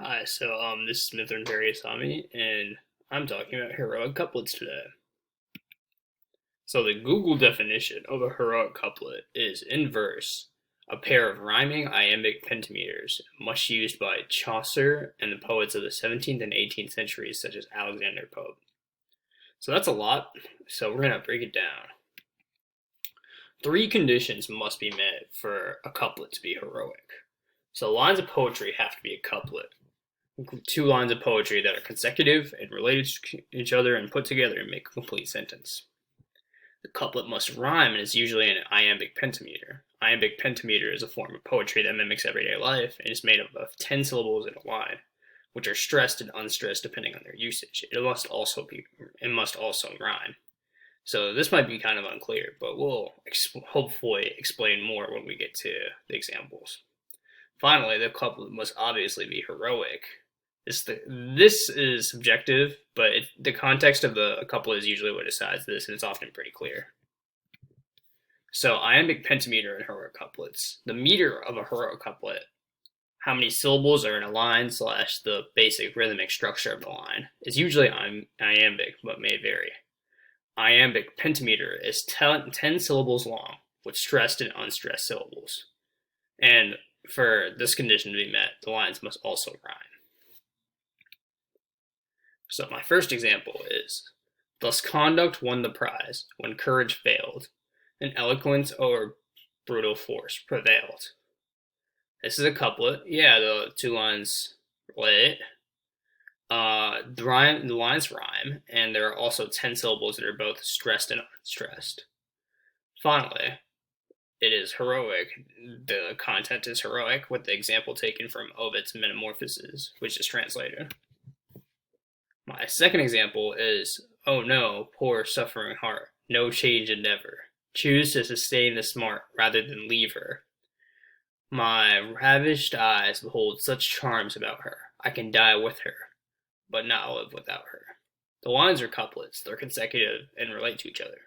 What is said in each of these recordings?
Hi, this is Mithran Variasamy, and I'm talking about heroic couplets today. So the Google definition of a heroic couplet is in verse, a pair of rhyming iambic pentameters, much used by Chaucer and the poets of the 17th and 18th centuries, such as Alexander Pope. So that's a lot, so we're gonna break it down. Three conditions must be met for a couplet to be heroic. So lines of poetry have to be a couplet. Two lines of poetry that are consecutive and related to each other and put together and make a complete sentence. The couplet must rhyme and is usually an iambic pentameter. Iambic pentameter is a form of poetry that mimics everyday life and is made up of 10 syllables in a line, which are stressed and unstressed depending on their usage. It must also rhyme. So this might be kind of unclear, but we'll hopefully explain more when we get to the examples. Finally, the couplet must obviously be heroic. This is subjective, but the context of the couplet is usually what decides this, and it's often pretty clear. So, iambic pentameter and heroic couplets. The meter of a heroic couplet, how many syllables are in a line slash the basic rhythmic structure of the line, is usually iambic, but may vary. Iambic pentameter is 10 syllables long, with stressed and unstressed syllables. And for this condition to be met, the lines must also rhyme. So my first example is, thus conduct won the prize when courage failed, and eloquence over brutal force prevailed. This is a couplet. Yeah, the two lines relate. The lines rhyme, and there are also 10 syllables that are both stressed and unstressed. Finally, it is heroic. The content is heroic, with the example taken from Ovid's Metamorphoses, which is translated. My second example is, oh no, poor suffering heart, no change endeavor. Choose to sustain the smart rather than leave her. My ravished eyes behold such charms about her. I can die with her, but not live without her. The lines are couplets. They're consecutive and relate to each other.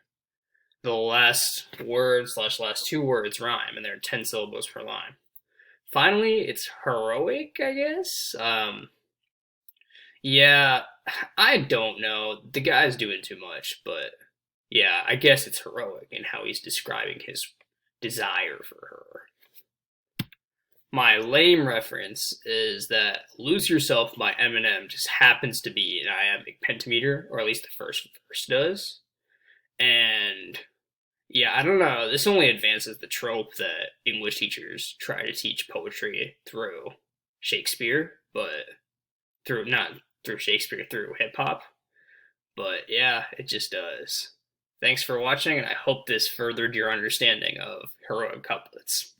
The last word slash last two words rhyme, and there are 10 syllables per line. Finally, it's heroic, I guess. Yeah, I don't know. The guy's doing too much, but yeah, I guess it's heroic in how he's describing his desire for her. My lame reference is that Lose Yourself by Eminem just happens to be an iambic pentameter, or at least the first verse does. And yeah, I don't know. This only advances the trope that English teachers try to teach poetry through Shakespeare, but not through Shakespeare, through hip hop. But yeah, it just does. Thanks for watching, and I hope this furthered your understanding of heroic couplets.